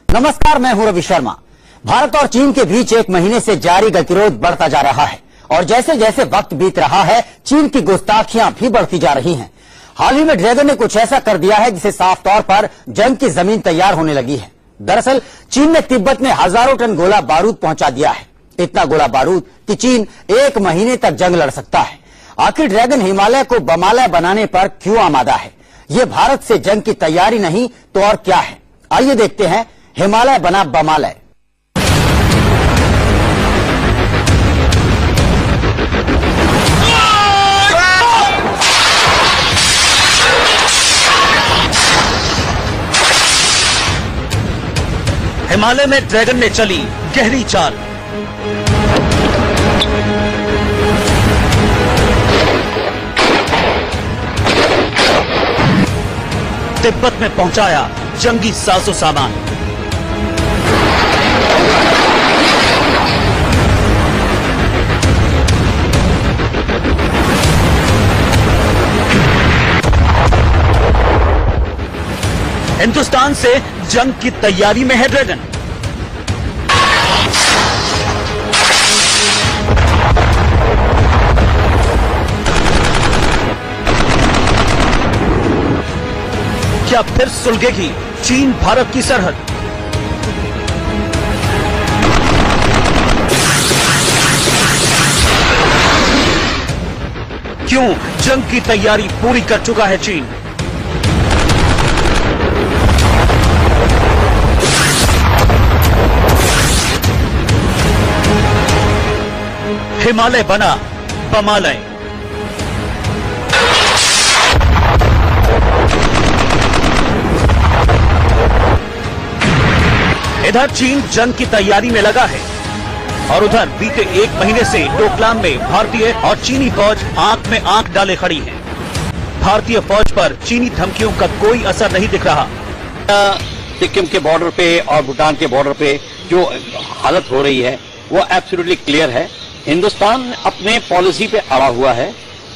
नमस्कार, मैं हूं रवि शर्मा। भारत और चीन के बीच एक महीने से जारी गतिरोध बढ़ता जा रहा है और जैसे जैसे वक्त बीत रहा है, चीन की गुस्ताखियां भी बढ़ती जा रही हैं। हाल ही में ड्रैगन ने कुछ ऐसा कर दिया है जिसे साफ तौर पर जंग की जमीन तैयार होने लगी है। दरअसल चीन ने तिब्बत में हजारों टन गोला बारूद पहुंचा दिया है। इतना गोला बारूद कि चीन एक महीने तक जंग लड़ सकता है। आखिर ड्रैगन हिमालय को बमालय बनाने पर क्यों आमादा है? ये भारत से जंग की तैयारी नहीं तो और क्या है? आइए देखते हैं हिमालय बना बमालय। हिमालय में ड्रैगन ने चली गहरी चाल। तिब्बत में पहुंचाया जंगी साजो सामान। हिंदुस्तान से जंग की तैयारी में है ड्रैगन। क्या फिर सुलगेगी चीन भारत की सरहद? क्यों जंग की तैयारी पूरी कर चुका है चीन? हिमालय बना बमालय। इधर चीन जंग की तैयारी में लगा है और उधर बीते एक महीने से डोकलाम में भारतीय और चीनी फौज आंख में आंख डाले खड़ी है। भारतीय फौज पर चीनी धमकियों का कोई असर नहीं दिख रहा। सिक्किम के बॉर्डर पे और भूटान के बॉर्डर पे जो हालत हो रही है वो एब्सोल्युटली क्लियर है। हिंदुस्तान अपने पॉलिसी पे अड़ा हुआ है।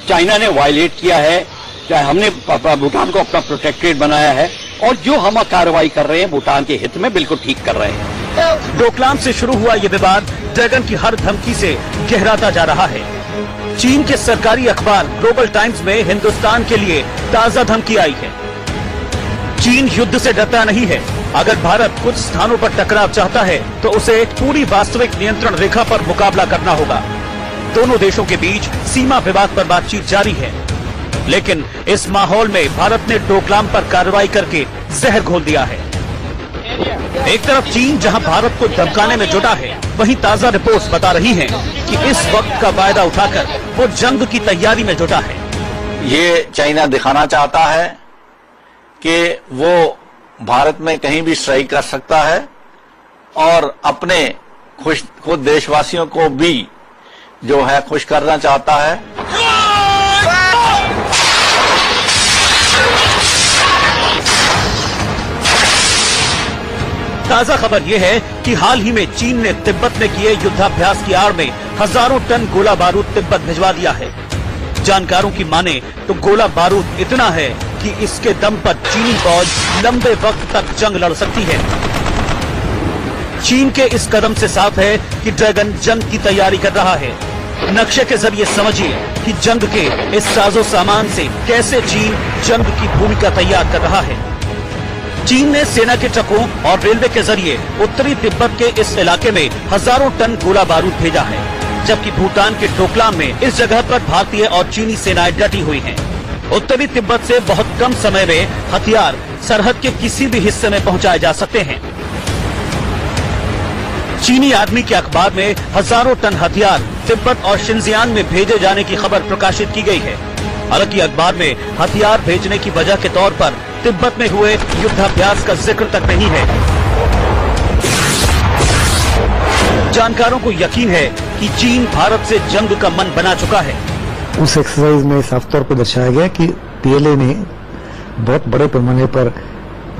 चाइना ने वायलेट किया है, चाहे हमने भूटान को अपना प्रोटेक्टरेट बनाया है और जो हम कार्रवाई कर रहे हैं भूटान के हित में बिल्कुल ठीक कर रहे हैं। डोकलाम से शुरू हुआ ये विवाद ड्रैगन की हर धमकी से गहराता जा रहा है। चीन के सरकारी अखबार ग्लोबल टाइम्स में हिंदुस्तान के लिए ताजा धमकी आई है। चीन युद्ध से डरता नहीं है। अगर भारत कुछ स्थानों पर टकराव चाहता है तो उसे पूरी वास्तविक नियंत्रण रेखा पर मुकाबला करना होगा। दोनों देशों के बीच सीमा विवाद पर बातचीत जारी है, लेकिन इस माहौल में भारत ने डोकलाम पर कार्रवाई करके जहर घोल दिया है। एक तरफ चीन जहां भारत को धमकाने में जुटा है, वहीं ताजा रिपोर्ट्स बता रही हैं कि इस वक्त का फायदा उठाकर वो जंग की तैयारी में जुटा है। ये चाइना दिखाना चाहता है कि वो भारत में कहीं भी स्ट्राइक कर सकता है और अपने खुद देशवासियों को भी जो है खुश करना चाहता है। ताजा खबर यह है कि हाल ही में चीन ने तिब्बत में किए युद्धाभ्यास की आड़ में हजारों टन गोला बारूद तिब्बत भिजवा दिया है। जानकारों की माने तो गोला बारूद इतना है कि इसके दम पर चीनी फौज लंबे वक्त तक जंग लड़ सकती है। चीन के इस कदम से साफ है कि ड्रैगन जंग की तैयारी कर रहा है। नक्शे के जरिए समझिए कि जंग के इस साजो सामान से कैसे चीन जंग की भूमिका तैयार कर रहा है। चीन ने सेना के ट्रकों और रेलवे के जरिए उत्तरी तिब्बत के इस इलाके में हजारों टन गोला बारूद भेजा है, जबकि भूटान के डोकलाम में इस जगह पर भारतीय और चीनी सेनाएं डटी हुई हैं। उत्तरी तिब्बत से बहुत कम समय में हथियार सरहद के किसी भी हिस्से में पहुंचाए जा सकते हैं। चीनी आर्मी के अखबार में हजारों टन हथियार तिब्बत और शिनजियांग में भेजे जाने की खबर प्रकाशित की गई है। हालांकि अखबार में हथियार भेजने की वजह के तौर पर तिब्बत में हुए युद्धाभ्यास का जिक्र तक नहीं है। जानकारों को यकीन है कि चीन भारत से जंग का मन बना चुका है। उस एक्सरसाइज में साफ तौर पर दर्शाया गया कि पीएलए ने बहुत बड़े पैमाने पर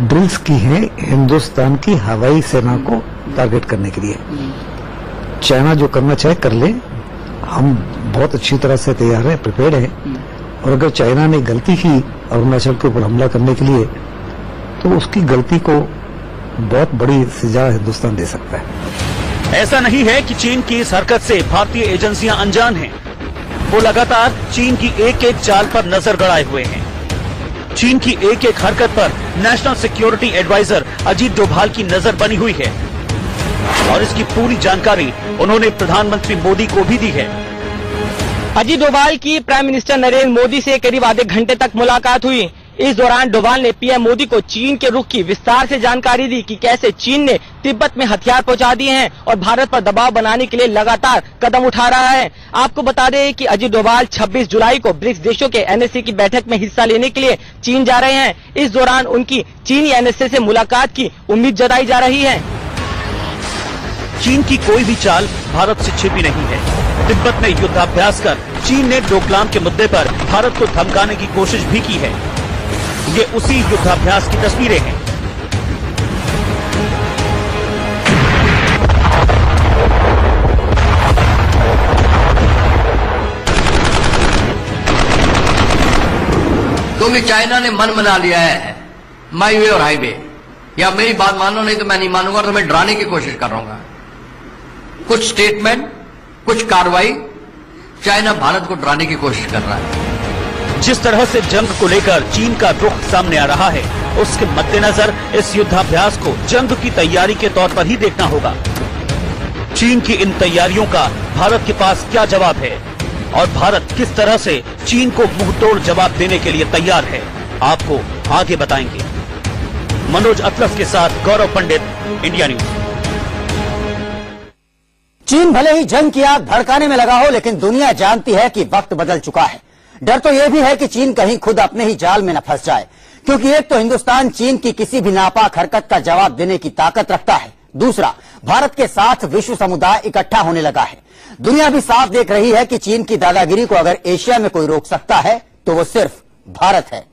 ड्रिल्स की हैं हिंदुस्तान की हवाई सेना को टारगेट करने के लिए। चाइना जो करना चाहे कर ले, हम बहुत अच्छी तरह से तैयार हैं, प्रिपेयर्ड हैं। और अगर चाइना ने गलती की अरुणाचल के ऊपर हमला करने के लिए, तो उसकी गलती को बहुत बड़ी सजा हिंदुस्तान दे सकता है। ऐसा नहीं है कि चीन की इस हरकत से भारतीय एजेंसियां अनजान हैं। वो लगातार चीन की एक एक चाल पर नजर गड़ाए हुए हैं। चीन की एक एक हरकत पर national security adviser Ajit Doval की नजर बनी हुई है और इसकी पूरी जानकारी उन्होंने प्रधानमंत्री मोदी को भी दी है। अजीत डोभाल की प्राइम मिनिस्टर नरेंद्र मोदी से करीब आधे घंटे तक मुलाकात हुई। इस दौरान डोभाल ने पीएम मोदी को चीन के रुख की विस्तार से जानकारी दी कि कैसे चीन ने तिब्बत में हथियार पहुंचा दिए हैं और भारत पर दबाव बनाने के लिए लगातार कदम उठा रहा है। आपको बता दें कि अजीत डोभाल 26 जुलाई को ब्रिक्स देशों के एनएसए की बैठक में हिस्सा लेने के लिए चीन जा रहे हैं। इस दौरान उनकी चीनी एनएसए से मुलाकात की उम्मीद जताई जा रही है। चीन की कोई भी चाल भारत से छिपी नहीं है। तिब्बत में युद्धाभ्यास कर चीन ने डोकलाम के मुद्दे पर भारत को धमकाने की कोशिश भी की है। ये उसी युद्धाभ्यास की तस्वीरें हैं। क्योंकि चाइना ने मन बना लिया है माई वे और हाईवे, या मेरी बात मानो नहीं तो मैं नहीं मानूंगा, तो मैं डराने की कोशिश कर रहा हूं। कुछ स्टेटमेंट, कुछ कार्रवाई, चाइना भारत को डराने की कोशिश कर रहा है। जिस तरह से जंग को लेकर चीन का रुख सामने आ रहा है, उसके मद्देनजर इस युद्धाभ्यास को जंग की तैयारी के तौर पर ही देखना होगा। चीन की इन तैयारियों का भारत के पास क्या जवाब है और भारत किस तरह से चीन को मुंहतोड़ जवाब देने के लिए तैयार है, आपको आगे बताएंगे। मनोज अतलफ के साथ गौरव पंडित, इंडिया न्यूज। चीन भले ही जंग की आग भड़काने में लगा हो, लेकिन दुनिया जानती है कि वक्त बदल चुका है। डर तो यह भी है कि चीन कहीं खुद अपने ही जाल में न फंस जाए, क्योंकि एक तो हिंदुस्तान चीन की किसी भी नापाक हरकत का जवाब देने की ताकत रखता है, दूसरा भारत के साथ विश्व समुदाय इकट्ठा होने लगा है। दुनिया भी साफ देख रही है कि चीन की दादागिरी को अगर एशिया में कोई रोक सकता है तो वो सिर्फ भारत है।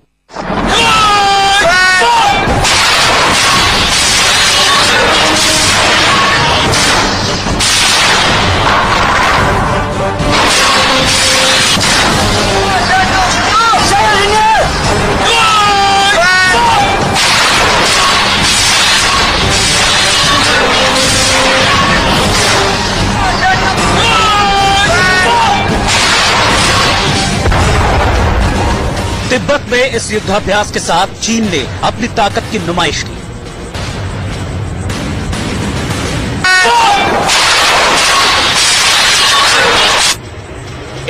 तिब्बत में इस युद्धाभ्यास के साथ चीन ने अपनी ताकत की नुमाइश की।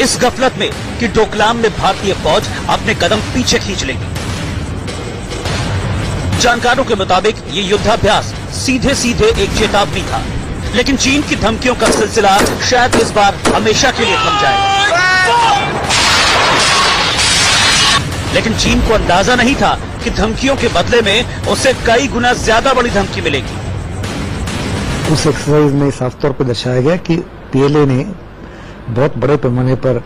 इस गफलत में कि डोकलाम में भारतीय फौज अपने कदम पीछे खींच लेगी। जानकारों के मुताबिक ये युद्धाभ्यास सीधे सीधे एक चेतावनी था, लेकिन चीन की धमकियों का सिलसिला शायद इस बार हमेशा के लिए थम जाएगा। लेकिन चीन को अंदाजा नहीं था कि धमकियों के बदले में उसे कई गुना ज्यादा बड़ी धमकी मिलेगी। उस एक्सरसाइज में साफ तौर पर दर्शाया गया कि पीएलए ने बहुत बड़े पैमाने पर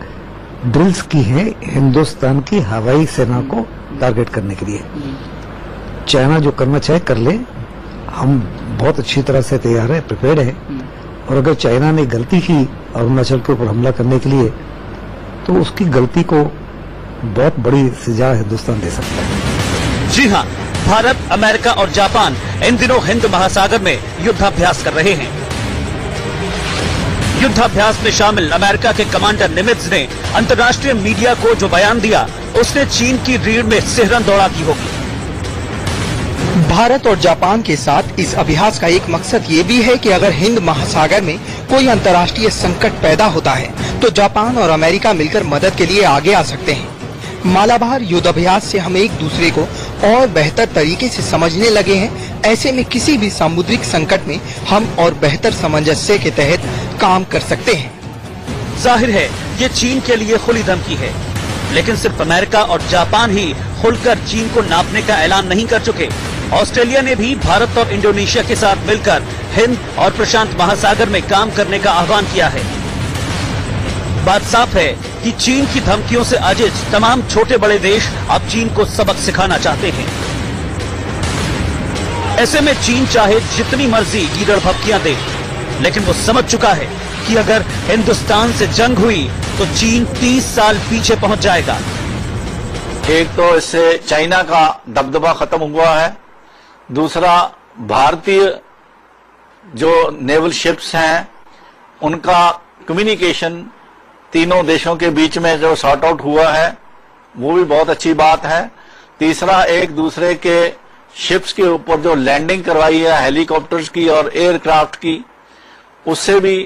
ड्रिल्स की हैं हिंदुस्तान की हवाई सेना को टारगेट करने के लिए। चाइना जो करना चाहे कर ले, हम बहुत अच्छी तरह से तैयार है, प्रिपेयर्ड है। और अगर चाइना ने गलती की अरुणाचल के ऊपर हमला करने के लिए, तो उसकी गलती को बहुत बड़ी सजा हिंदुस्तान दे सकता है। जी हां, भारत, अमेरिका और जापान इन दिनों हिंद महासागर में युद्धाभ्यास कर रहे हैं। युद्धाभ्यास में शामिल अमेरिका के कमांडर निमित्ज ने अंतर्राष्ट्रीय मीडिया को जो बयान दिया, उसने चीन की रीढ़ में सिहरन दौड़ा दी होगी। भारत और जापान के साथ इस अभ्यास का एक मकसद ये भी है कि अगर हिंद महासागर में कोई अंतर्राष्ट्रीय संकट पैदा होता है तो जापान और अमेरिका मिलकर मदद के लिए आगे आ सकते हैं। मालाबार युद्धाभ्यास से हम एक दूसरे को और बेहतर तरीके से समझने लगे हैं। ऐसे में किसी भी सामुद्रिक संकट में हम और बेहतर सामंजस्य के तहत काम कर सकते हैं। जाहिर है ये चीन के लिए खुली धमकी है, लेकिन सिर्फ अमेरिका और जापान ही खुलकर चीन को नापने का ऐलान नहीं कर चुके। ऑस्ट्रेलिया ने भी भारत और इंडोनेशिया के साथ मिलकर हिंद और प्रशांत महासागर में काम करने का आह्वान किया है। बात साफ है कि चीन की धमकियों से आजिज तमाम छोटे बड़े देश अब चीन को सबक सिखाना चाहते हैं। ऐसे में चीन चाहे जितनी मर्जी गीदड़ भभकियां दे, लेकिन वो समझ चुका है कि अगर हिंदुस्तान से जंग हुई तो चीन 30 साल पीछे पहुंच जाएगा। एक तो इससे चाइना का दबदबा खत्म हुआ है, दूसरा भारतीय जो नेवल शिप्स हैं उनका कम्युनिकेशन तीनों देशों के बीच में जो सॉर्ट आउट हुआ है वो भी बहुत अच्छी बात है। तीसरा, एक दूसरे के शिप्स के ऊपर जो लैंडिंग करवाई है हेलीकॉप्टर्स की और एयरक्राफ्ट की, उससे भी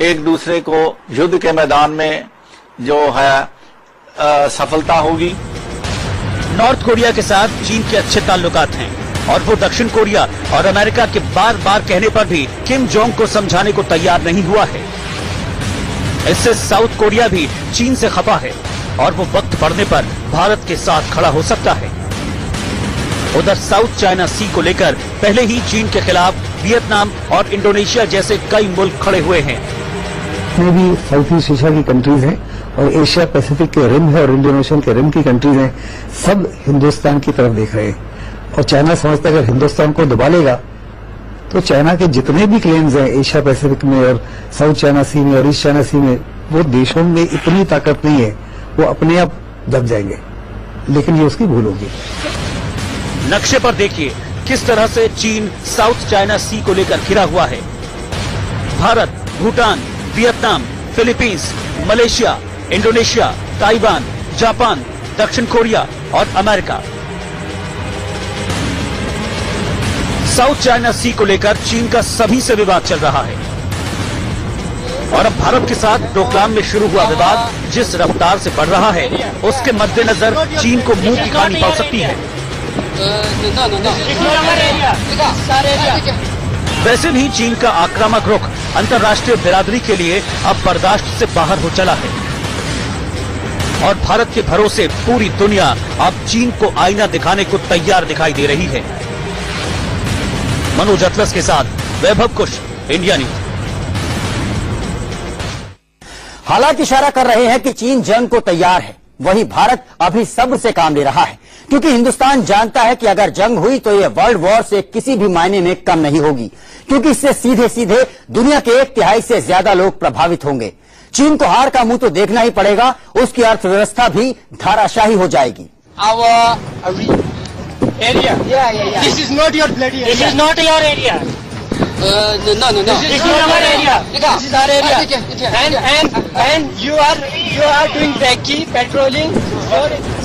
एक दूसरे को युद्ध के मैदान में जो है सफलता होगी। नॉर्थ कोरिया के साथ चीन के अच्छे ताल्लुकात हैं और वो दक्षिण कोरिया और अमेरिका के बार बार कहने पर भी किम जोंग को समझाने को तैयार नहीं हुआ है। इससे साउथ कोरिया भी चीन से खफा है और वो वक्त पड़ने पर भारत के साथ खड़ा हो सकता है। उधर साउथ चाइना सी को लेकर पहले ही चीन के खिलाफ वियतनाम और इंडोनेशिया जैसे कई मुल्क खड़े हुए हैं। में भी साउथ ईस्ट एशिया की कंट्रीज हैं और एशिया पैसिफिक के रिम है और इंडोनेशियन के रिम की कंट्रीज हैं, सब हिंदुस्तान की तरफ देख रहे हैं और चाइना समझता है अगर हिंदुस्तान को दबा लेगा तो चाइना के जितने भी क्लेम्स हैं एशिया पैसिफिक में और साउथ चाइना सी में और ईस्ट चाइना सी में, वो देशों में इतनी ताकत नहीं है, वो अपने आप दब जाएंगे, लेकिन ये उसकी भूल होगी। नक्शे पर देखिए किस तरह से चीन साउथ चाइना सी को लेकर घिरा हुआ है। Bharat, Bhutan, Vietnam, Philippines, Malaysia, Indonesia, Taiwan, Japan, दक्षिण कोरिया और अमेरिका। साउथ चाइना सी को लेकर चीन का सभी से विवाद चल रहा है और अब भारत के साथ डोकलाम में शुरू हुआ विवाद जिस रफ्तार से बढ़ रहा है, उसके मद्देनजर चीन को मुंह की खानी पड़ सकती है। वैसे भी चीन का आक्रामक रुख अंतर्राष्ट्रीय बिरादरी के लिए अब बर्दाश्त से बाहर हो चला है और भारत के भरोसे पूरी दुनिया अब चीन को आईना दिखाने को तैयार दिखाई दे रही है। मनोज अतलस के साथ वैभव कुश, इंडिया न्यूज। हालात इशारा कर रहे हैं कि चीन जंग को तैयार है, वहीं भारत अभी सब्र से काम ले रहा है क्योंकि हिंदुस्तान जानता है कि अगर जंग हुई तो यह वर्ल्ड वॉर से किसी भी मायने में कम नहीं होगी, क्योंकि इससे सीधे सीधे दुनिया के 1/3 से ज्यादा लोग प्रभावित होंगे। चीन को हार का मुंह तो देखना ही पड़ेगा, उसकी अर्थव्यवस्था भी धाराशाही हो जाएगी। Area. Yeah. This is not your bloody area. This is not your area. No. This is not our area. This is our area. And you are doing recce, patrolling.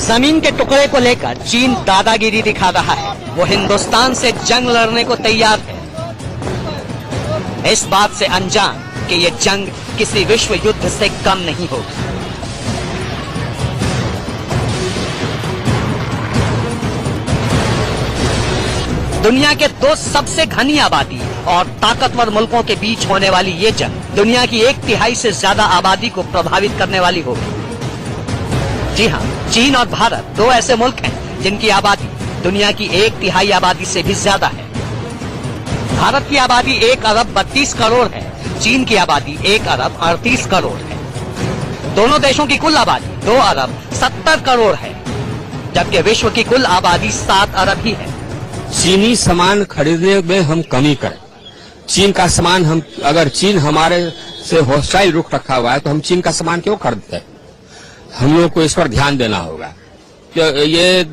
जमीन के टुकड़े को लेकर चीन दादागिरी दिखा रहा है। वो हिंदुस्तान से जंग लड़ने को तैयार है, इस बात से अनजान कि ये जंग किसी विश्व युद्ध से कम नहीं होगी। दुनिया के 2 सबसे घनी आबादी और ताकतवर मुल्कों के बीच होने वाली ये जंग दुनिया की 1/3 से ज्यादा आबादी को प्रभावित करने वाली होगी। जी हाँ, चीन और भारत 2 ऐसे मुल्क हैं जिनकी आबादी दुनिया की 1/3 आबादी से भी ज्यादा है। भारत की आबादी 1 अरब 32 करोड़ है, चीन की आबादी 1 अरब 38 करोड़ है। दोनों देशों की कुल आबादी 2 अरब 70 करोड़ है, जबकि विश्व की कुल आबादी 7 अरब ही है। चीनी सामान खरीदने में हम कमी करें। चीन का सामान हम, अगर चीन हमारे से हॉस्टाइल रुख रखा हुआ है तो हम चीन का सामान क्यों खरीदते हैं? हम लोग को इस पर ध्यान देना होगा कि ये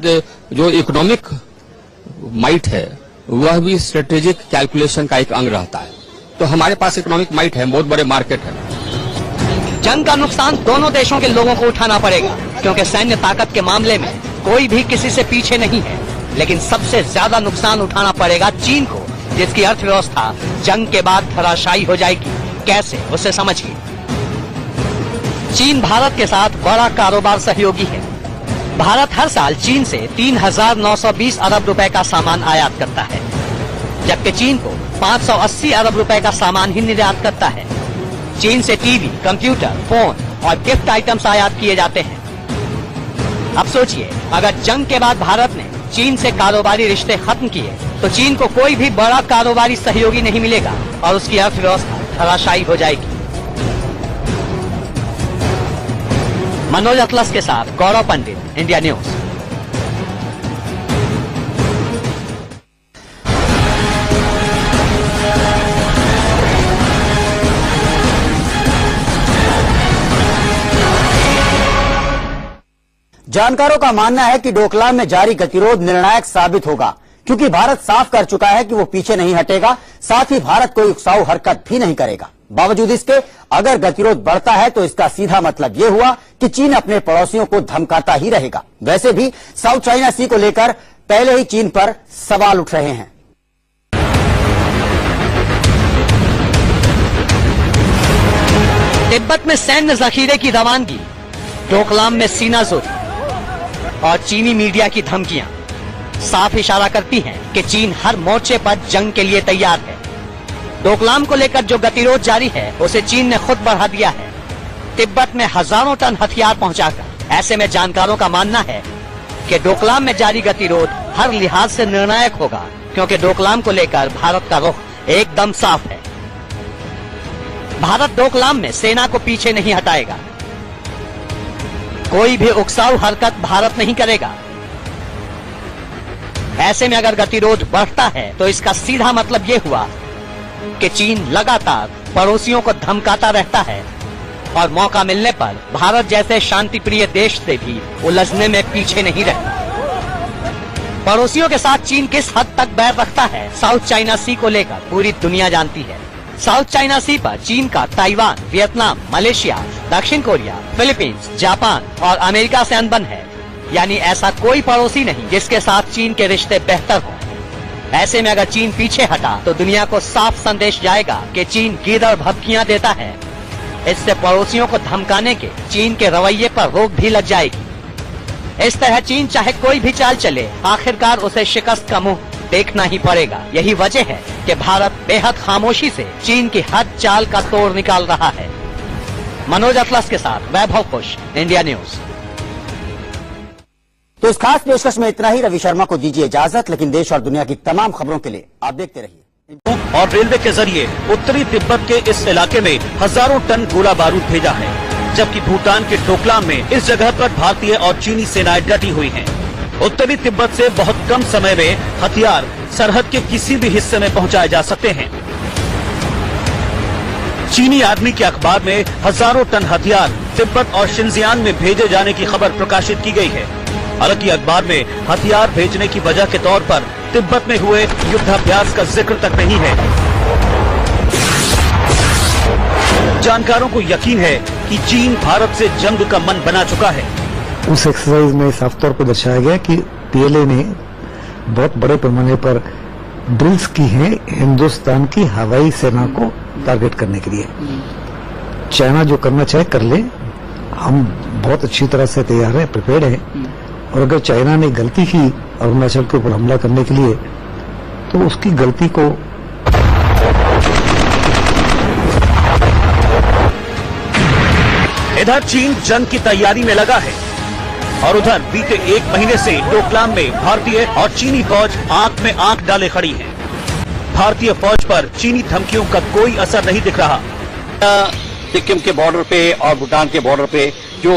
जो इकोनॉमिक माइट है वह भी स्ट्रेटेजिक कैलकुलेशन का एक अंग रहता है। तो हमारे पास इकोनॉमिक माइट है, बहुत बड़े मार्केट है। जंग का नुकसान दोनों देशों के लोगों को उठाना पड़ेगा, क्योंकि सैन्य ताकत के मामले में कोई भी किसी से पीछे नहीं है। लेकिन सबसे ज्यादा नुकसान उठाना पड़ेगा चीन को, जिसकी अर्थव्यवस्था जंग के बाद धराशायी हो जाएगी। कैसे, उसे समझिए। चीन भारत के साथ बड़ा कारोबार सहयोगी है। भारत हर साल चीन से 3,920 अरब रुपए का सामान आयात करता है, जबकि चीन को 580 अरब रुपए का सामान ही निर्यात करता है। चीन से टीवी, कंप्यूटर, फोन और गिफ्ट आइटम्स आयात किए जाते हैं। अब सोचिए, अगर जंग के बाद भारत ने चीन से कारोबारी रिश्ते खत्म किए तो चीन को कोई भी बड़ा कारोबारी सहयोगी नहीं मिलेगा और उसकी अर्थव्यवस्था धराशायी हो जाएगी। मनोज अतलस के साथ गौरव पंडित, इंडिया न्यूज। जानकारों का मानना है कि डोकलाम में जारी गतिरोध निर्णायक साबित होगा, क्योंकि भारत साफ कर चुका है कि वो पीछे नहीं हटेगा, साथ ही भारत कोई उकसाऊ हरकत भी नहीं करेगा। बावजूद इसके अगर गतिरोध बढ़ता है तो इसका सीधा मतलब ये हुआ कि चीन अपने पड़ोसियों को धमकाता ही रहेगा। वैसे भी साउथ चाइना सी को लेकर पहले ही चीन पर सवाल उठ रहे हैं। तिब्बत में सैन्य जखीरे की रवानगी, डोकलाम में सीनाजोरी और चीनी मीडिया की धमकियां साफ इशारा करती हैं कि चीन हर मोर्चे पर जंग के लिए तैयार है। डोकलाम को लेकर जो गतिरोध जारी है उसे चीन ने खुद बढ़ा दिया है, तिब्बत में हजारों टन हथियार पहुंचाकर। ऐसे में जानकारों का मानना है कि डोकलाम में जारी गतिरोध हर लिहाज से निर्णायक होगा, क्योंकि डोकलाम को लेकर भारत का रुख एकदम साफ है। भारत डोकलाम में सेना को पीछे नहीं हटाएगा, कोई भी उकसाऊ हरकत भारत नहीं करेगा। ऐसे में अगर गतिरोध बढ़ता है तो इसका सीधा मतलब ये हुआ कि चीन लगातार पड़ोसियों को धमकाता रहता है और मौका मिलने पर भारत जैसे शांतिप्रिय देश से भी उलझने में पीछे नहीं रहता। पड़ोसियों के साथ चीन किस हद तक बैर रखता है, साउथ चाइना सी को लेकर पूरी दुनिया जानती है। साउथ चाइना सी पर चीन का ताइवान, वियतनाम, मलेशिया, दक्षिण कोरिया, फिलीपींस, जापान और अमेरिका से अनबन है। यानी ऐसा कोई पड़ोसी नहीं जिसके साथ चीन के रिश्ते बेहतर हों। ऐसे में अगर चीन पीछे हटा तो दुनिया को साफ संदेश जाएगा कि चीन गीदड़ भभकियां देता है। इससे पड़ोसियों को धमकाने के चीन के रवैये पर रोक भी लग जाएगी। इस तरह चीन चाहे कोई भी चाल चले, आखिरकार उसे शिकस्त का मुंह देखना ही पड़ेगा। यही वजह है कि भारत बेहद खामोशी से चीन की हर चाल का तोड़ निकाल रहा है। मनोज अतलस के साथ वैभव खुश, इंडिया न्यूज। तो इस खास पेशकश में इतना ही। रवि शर्मा को दीजिए इजाजत, लेकिन देश और दुनिया की तमाम खबरों के लिए आप देखते रहिए। और रेलवे के जरिए उत्तरी तिब्बत के इस इलाके में हजारों टन गोला बारूद भेजा है, जबकि भूटान के डोकलाम में इस जगह पर भारतीय और चीनी सेनाएं डटी हुई हैं। उत्तरी तिब्बत से बहुत कम समय में हथियार सरहद के किसी भी हिस्से में पहुंचाए जा सकते हैं। चीनी आदमी के अखबार में हजारों टन हथियार तिब्बत और शिनजियांग में भेजे जाने की खबर प्रकाशित की गई है। हालांकि अखबार में हथियार भेजने की वजह के तौर पर तिब्बत में हुए युद्धाभ्यास का जिक्र तक नहीं है। जानकारों को यकीन है कि चीन भारत से जंग का मन बना चुका है। उस एक्सरसाइज में साफ तौर पर दर्शाया गया कि पीएलए ने बहुत बड़े पैमाने पर ड्रिल्स की हैं हिंदुस्तान की हवाई सेना को टारगेट करने के लिए। चाइना जो करना चाहे कर ले, हम बहुत अच्छी तरह से तैयार हैं, प्रिपेयर्ड हैं। और अगर चाइना ने गलती की अरुणाचल के ऊपर हमला करने के लिए, तो उसकी गलती को इधर चीन जंग की तैयारी में लगा है और उधर बीते एक महीने से डोकलाम में भारतीय और चीनी फौज आंख में आंख डाले खड़ी है। भारतीय फौज पर चीनी धमकियों का कोई असर नहीं दिख रहा। सिक्किम के बॉर्डर पे और भूटान के बॉर्डर पे जो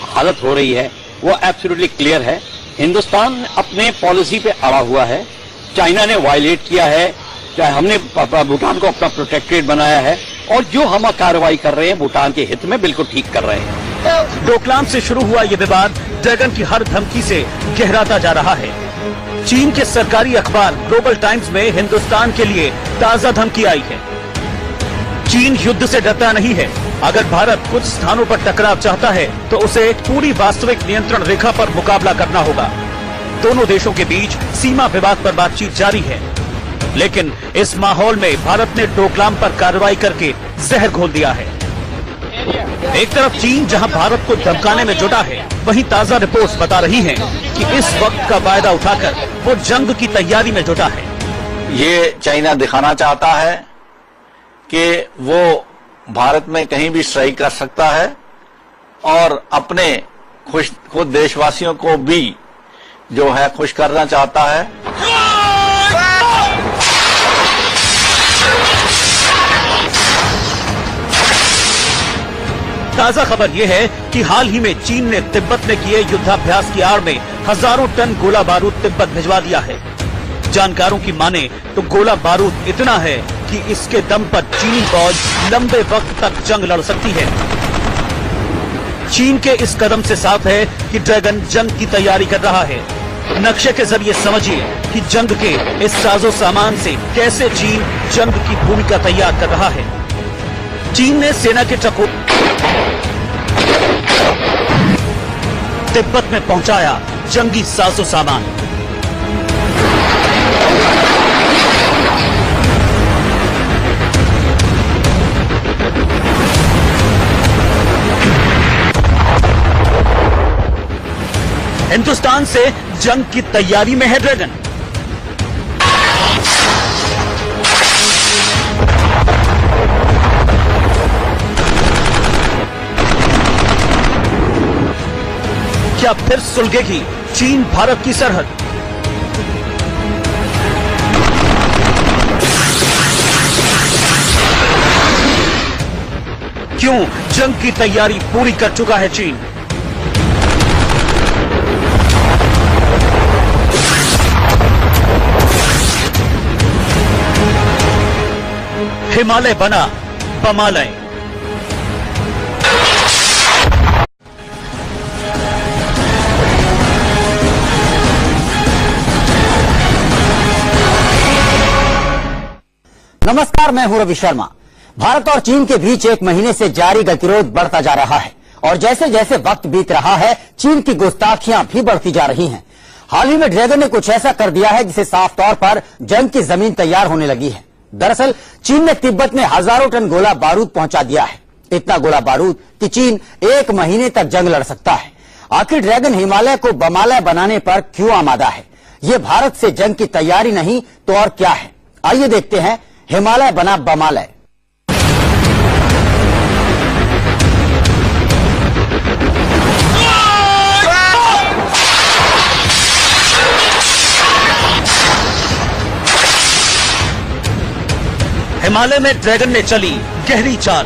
हालत हो रही है वो एब्सोल्युटली क्लियर है। हिंदुस्तान अपने पॉलिसी पे अड़ा हुआ है। चाइना ने वायलेट किया है, चाहे हमने भूटान को अपना प्रोटेक्टरेट बनाया है, और जो हम कार्रवाई कर रहे हैं भूटान के हित में बिल्कुल ठीक कर रहे हैं। डोकलाम से शुरू हुआ ये विवाद ड्रैगन की हर धमकी से गहराता जा रहा है। चीन के सरकारी अखबार ग्लोबल टाइम्स में हिंदुस्तान के लिए ताजा धमकी आई है। चीन युद्ध से डरता नहीं है। अगर भारत कुछ स्थानों पर टकराव चाहता है तो उसे पूरी वास्तविक नियंत्रण रेखा पर मुकाबला करना होगा। दोनों देशों के बीच सीमा विवाद पर बातचीत जारी है, लेकिन इस माहौल में भारत ने डोकलाम पर कार्रवाई करके जहर घोल दिया है। एक तरफ चीन जहां भारत को धमकाने में जुटा है, वहीं ताजा रिपोर्ट्स बता रही हैं कि इस वक्त का फायदा उठाकर वो जंग की तैयारी में जुटा है। ये चाइना दिखाना चाहता है कि वो भारत में कहीं भी स्ट्राइक कर सकता है और अपने खुद देशवासियों को भी जो है खुश करना चाहता है। ताजा खबर यह है कि हाल ही में चीन ने तिब्बत में किए युद्धाभ्यास की आड़ में हजारों टन गोला बारूद तिब्बत भिजवा दिया है। जानकारों की माने तो गोला बारूद इतना है कि इसके दम पर चीनी फौज लंबे वक्त तक जंग लड़ सकती है। चीन के इस कदम से साफ है कि ड्रैगन जंग की तैयारी कर रहा है। नक्शे के जरिए समझिए कि जंग के इस साजो सामान से कैसे चीन जंग की भूमिका तैयार कर रहा है। चीन ने सेना के ट्रकों तिब्बत में पहुंचाया जंगी साजो सामान। हिंदुस्तान से जंग की तैयारी में है ड्रैगन। क्या फिर सुलगेगी चीन भारत की सरहद? क्यों जंग की तैयारी पूरी कर चुका है चीन? हिमालय बना बमालय। नमस्कार, मैं हूं रवि शर्मा। भारत और चीन के बीच एक महीने से जारी गतिरोध बढ़ता जा रहा है और जैसे जैसे वक्त बीत रहा है चीन की गुस्ताखियां भी बढ़ती जा रही हैं। हाल ही में ड्रैगन ने कुछ ऐसा कर दिया है जिसे साफ तौर पर जंग की जमीन तैयार होने लगी है। दरअसल चीन ने तिब्बत में हजारों टन गोला बारूद पहुंचा दिया है। इतना गोला बारूद कि चीन एक महीने तक जंग लड़ सकता है। आखिर ड्रैगन हिमालय को बमालय बनाने पर क्यों आमादा है? ये भारत से जंग की तैयारी नहीं तो और क्या है? आइए देखते हैं हिमालय बना बमालय। हिमालय में ड्रैगन ने चली गहरी चाल।